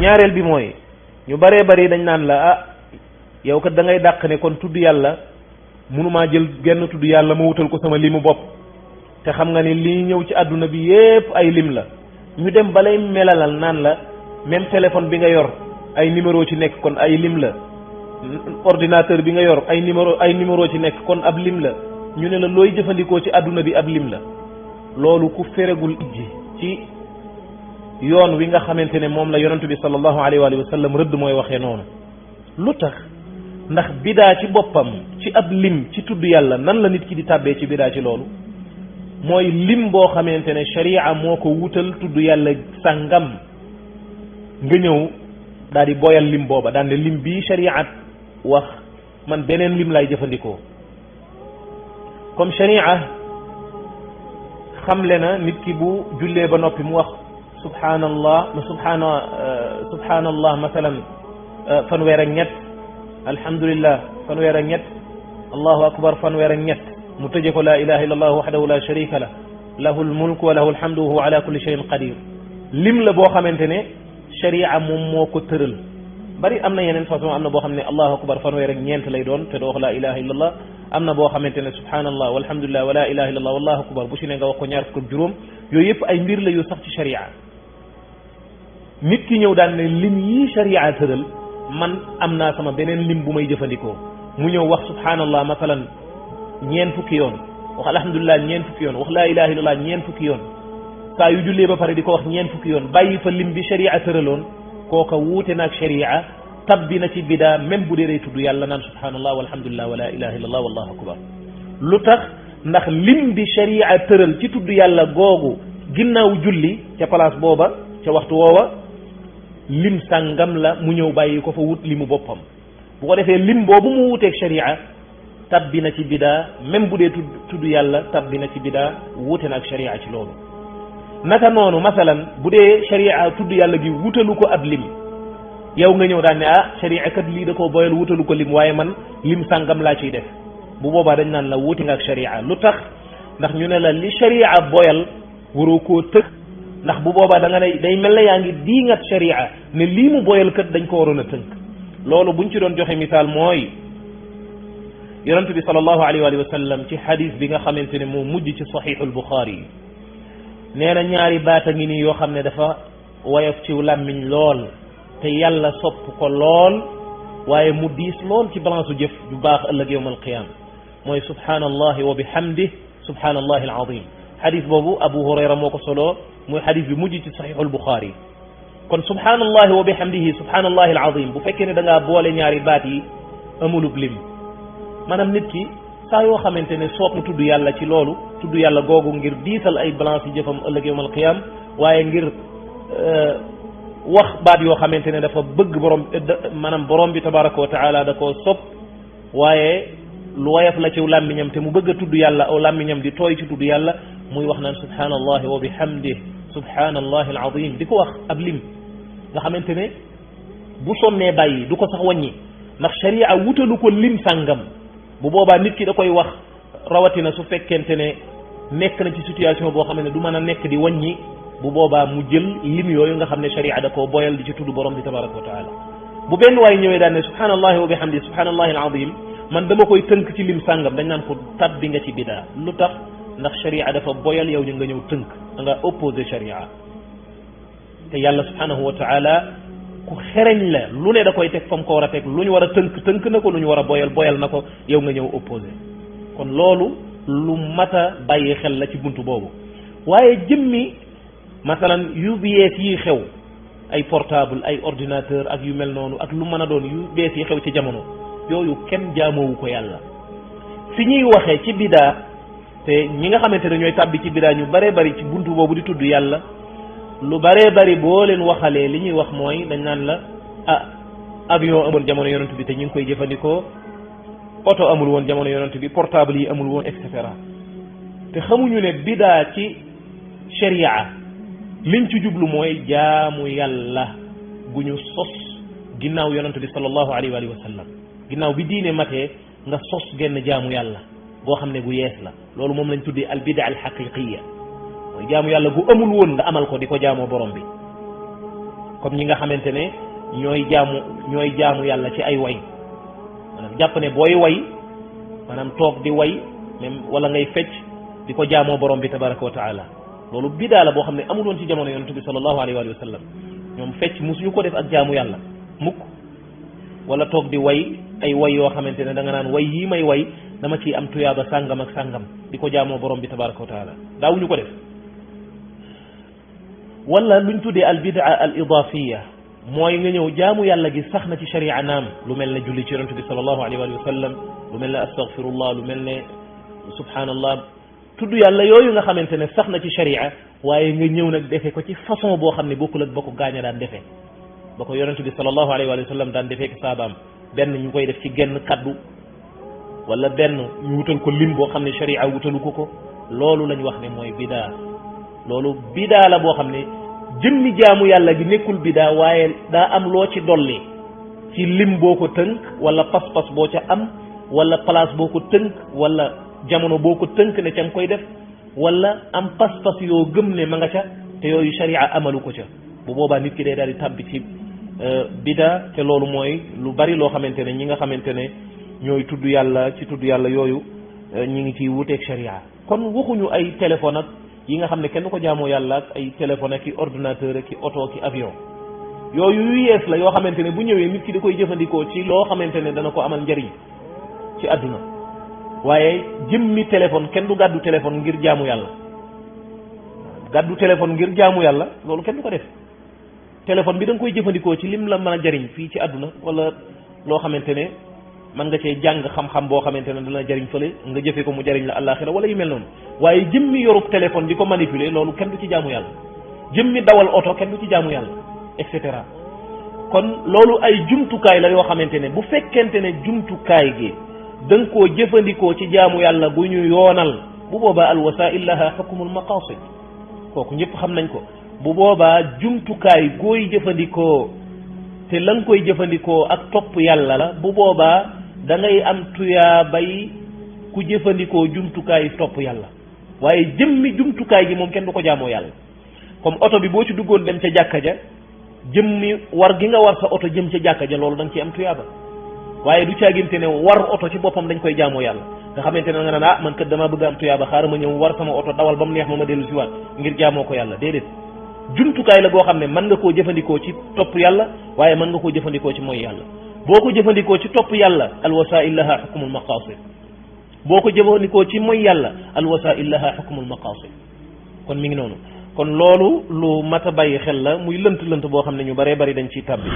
ñaareel bi mooy ñu baree bari dañ naan la ah yow kat da ngay dàq ne kon tudd yàlla mënumaa jël genn tudd yàlla ma wutal ko sama limu bopp te xam nga ni lii ñëw ci àdduna bi yépp ay lim la ñu dem balay melalal naan la même téléphone bi nga yor ay numéro ci nekk kon ay lim la ordinateur bi nga yor ay numéro ci nekk kon ab lim la ñu ne la looy jëfandikoo ci àdduna bi ab lim la loolu ku feregul ijji ci yoon wi nga xamante ne moom la yonentu bi sallallahu alayhi wa sallam rëdd mooy waxee noonu lu tax ndax bidaa ci boppam ci ab lim ci tudd yàlla nan la nit ki di tàbbee ci bidaa ci loolu mooy lim boo xamante ne sharia moo ko wutal tudd yàlla sàngam nga ñëw daal di boyal lim booba daan ne lim bii sharia wax man beneen lim lay jëfandikoo comme sharia xamle na nit ki bu jullee ba noppi mu wax subhanallah subhanallah masalan fanweer ak ñett alhamdulillah fanweer ak ñett allahu akbar fanweer ak ñett mu tëje ko la ilaha illa allah wahdahu la sharika lah lahu almulku wa lahu alhamdu wa huwa ala kulli shay'in qadir lim la boo xamante ne sharia moom moo ko tëral bari am na yeneen façon am na boo xam ne allahu akbar fanweer ak ñeent lay doon te doo wax la ilaha illa allah am na boo xamante ne subhanallah walhamdulillah wa la ilaha illa allah wallahu akbar bu ci ne nga wax ko ñaar fukk ak juróom yooyu yëpp ay mbir la yu sax ci sharia nit ki ñëw daan ne lim yii sharia tëral man am naa sama beneen lim bu may jëfandikoo mu ñëw wax subhanallah masalan ñeen fukki yoon wax alhamdulillah ñeen fukki yoon wax laa ilaha illallah ñeen fukki yoon saa yu jullee ba pare di ko wax ñeen fukki yoon bàyyi fa lim bi sharia tëraloon kooka wuute naag sharia tabbi na ci bidaa même bu dee day tudd yàlla naan subhanallah walhamdulillah wa la ilaha illallah wallahu akbar lu tax ndax lim bi sharia tëral ci tudd yàlla googu ginnaaw julli ca place booba ca waxtu woowa lim sàngam la mu ñëw bàyyi ko fa wut limu boppam bu ko defee lim boobu mu wuteeg sharia tabbi na ci bidaa même bu dee tudd yàlla tabbi na ci bidaa wuute na ak sharia ci loolu naka noonu masalan bu dee sharia tudd yàlla gi wutalu ko ab lim yow nga ñëw daan ne ah sharia kat lii da koo boyal wutalu ko lim waaye man lim sàngam laa ciy def bu boobaa dañ naan la wuute nga ak sharia lu tax ndax ñu ne la li sharia boyal waroo koo tëg ndax bu boobaa da nga ne day mel ne yaa ngi diingat sharia ne lii mu boyal kat dañ ko waroon a tënk loolu buñ ci doon joxe misaal mooy yonent bi sallallahu alayhi wa sallam ci xadis bi nga xamante ne moo mujj ci saxiixul buxaari yi nee na ñaari baata ngi nii yoo xam ne dafa woyof ci làmmiñ lool te yàlla sopp ko lool waaye mu diis lool ci balance jëf ju baax ëllëg yowm alqiyama mooy subhanallahi wa bihamdih subhanallahi alazim xadis boobu abu hurayra moo ko soloo mooy xadis bi mujj ci saxiixul buxaari kon subhanallahi wa bihamdihi subhanallahi alazim bu fekkee ne da ngaa boole ñaari baat yi amulub lim maanaam nit ki saa yoo xamante ne soob na tudd yàlla ci loolu tudd yàlla googu ngir diisal ay balance yi jëfam ëllëg yawmal qiyaam waaye ngir wax baat yoo xamante ne dafa bëgg borom maanaam borom bi tabaraka wa taala da koo sopp waaye lu woyof la ci làmmiñam te mu bëgg a tudd yàlla aw làmmiñam di tooy ci tudd yàlla muy wax naan subhanallahi wa bihamdih subhanallahi alazim di ko wax ab lim nga xamante ne bu sonnee bàyyi du ko sax wàññi ndax sharia wutalu ko lim sàngam bu boobaa nit ki da koy wax rawatina su fekkente ne nekk na ci situation boo xam ne du mën a nekk di wàññi bu boobaa mu jël lim yooyu nga xam ne sharia da koo boyal di ci tudd borom bi tabaraka wa taala bu benn waay ñëwee daan ne subhanallahi wa bihamdi subhanallahi alazim man dama koy tënk ci lim sàngam dañ naan ko tabbi nga ci bidaa lu tax ndax sharia dafa boyal yow ñu nga ñëw tënk da nga opposé sharia te yàlla subhanahu wa taala ku xereñ la lu ne da koy teg fam ko war a teg lu ñu war a tënk na ko lu ñu war a boyal na ko yow nga ñëw opposé kon loolu lu mat a bàyyi xel la ci buntu boobu waaye jëmmi masalan yu bees yi xew ay portable ay ordinateur ak yu mel noonu ak lu mën a doon yu bees yi xew ci jamono yooyu kenn jaamoowu ko yàlla fi ñuy waxee ci bidaa te ñi nga xamante ne ñooy tàbbi ci bidaa ñu bare bari ci buntu boobu di tudd yàlla lu bare bari boo leen waxalee li ñuy wax mooy dañ naan la ah avion amoon jamono yonent bi te ñu ngi koy jëfandikoo oto amul woon jamono yonent bi portable yi amul woon et cetera te xamuñu ne bidaa ci sharia liñ ci jublu mooy jaamu yàlla gu ñu sos ginnaaw yonent bi sallallahu alayhi wa sallam ginnaaw bi diine matee nga sos genn jaamu yàlla boo xam ne gu yees la loolu moom lañ tuddee al bidaa al haqiqiya mooy jaamu yàlla gu amul woon nga amal ko di ko jaamoo borom bi comme ñi nga xamante ne ñooy jaamu yàlla ci ay way maanaam jàpp ne booy way maanaam toog di way même wala ngay fecc di ko jaamoo borom bi tabaraka wa taala loolu bidaa la boo xam ne amul woon ci jamono yonent bi sallallahu alayhi wa sallam ñoom fecc musuñu ko def ak jaamu yàlla mukk wala toog di way ay way yoo xamante ne da nga naan way yii may way dama ciy am tuyaaba sàngam ak sàngam di ko jaamoo borom bi tabaraka wa taala daawuñu ko def wala luñ tuddee al bidaa al idafiya mooy nga ñëw jaamu yàlla gi sax na ci sharia naam lu mel ne julli ci yonent bi sallallahu alayhi wa sallam lu mel ne astaghfirullah lu mel ne subhanallah tudd yàlla yooyu nga xamante ne sax na ci sharia waaye nga ñëw nag defee ko ci façon boo xam ne bokkul ak ba ko gaaña daan defee ba ko yonent bi sallallahu alayhi wa sallam daan defee ki saabaam benn ñu koy def ci genn kaddu wala benn ñu wutal ko lim boo xam ne sharia wutalu ko loolu lañ wax ne mooy bidaa loolu bidaa la boo xam ne jëmmi jaamu yàlla gi nekkul bidaa waaye daa am loo ci dolli ci lim boo ko tënk wala pas-pas boo ca am wala place boo ko tënk wala jamono boo ko tënk ne ca nga koy def wala am pas-pas yoo gëm ne ma nga ca te yooyu sharia amalu ko ca bu boobaa nit ki day daal di tàbbi ci bidaa te loolu mooy lu bari loo xamante ne ñi nga xamante ne ñooy tudd yàlla ci tudd yàlla yooyu ñi ngi ciy wuteeg sharia kon waxuñu ay téléphone ak yi nga xam ne kenn ko jaamoo yàlla ak ay téléphone ak i ordinateur ak i oto ak i avion yooyu yu yees la yoo xamante ne bu ñëwee nit ki da koy jëfandikoo ci loo xamante ne dana ko amal njariñ ci àdduna waaye jëmmi téléphone kenn du gàddu téléphone ngir jaamu yàlla gàddu téléphone ngir jaamu yàlla loolu kenn du ko def téléphone bi da nga koy jëfandikoo ci lim la mën a jariñ fii ci àdduna wala loo xamante ne mën nga cee jàng xam-xam boo xamante ne dana jariñ fële nga jëfee ko mu jariñ la àllaaxira wala yu mel noonu waaye jëmmi yorub téléphone di ko manipuler loolu kenn du ci jaamu yàlla jëmmi dawal oto kenn du ci jaamu yàlla et cetera kon loolu ay jumtukaay la yoo xamante ne bu fekkente ne jumtukaay gi da nga koo jëfandikoo ci jaamu yàlla bu ñu yoonal bu boobaa al wasaa'il laha hukmul maqasid kooku ñëpp xam nañ ko bu boobaa jumtukaay gooy jëfandikoo te la nga koy jëfandikoo ak topp yàlla la bu boobaa da ngay am tuyaabay ku jëfandikoo jumtukaay topp yàlla waaye jëmmi jumtukaay gi moom kenn du ko jaamoo yàlla comme oto bi boo ci duggoon dem ca jàkka ja jëmmi war gi nga war sa oto jëm ca jàkka ja loolu da nga ciy am tuyaaba waaye du caaginte ne war oto ci boppam dañ koy jaamoo yàlla nga xamante ne nga naan man kat damaa bëgg am tuyaaba xaaral ma ñëw war sama oto dawal ba mu neex ma dellu si waat ngir jaamoo ko yàlla déedéet jumtukaay la goo xam ne mën nga koo jëfandikoo ci topp yàlla waaye mën nga koo jëfandikoo ci mooy yàlla boo ko jëfandikoo ci topp yàlla al wasaa'il laha hukmul maqasid boo ko jëfandikoo ci mooy yàlla al wasaa'il laha hukmul maqasid kon mi ngi noonu kon loolu lu mat a bàyyi xel la muy lënt boo xam ne ñu baree bari dañ ciy tàbbi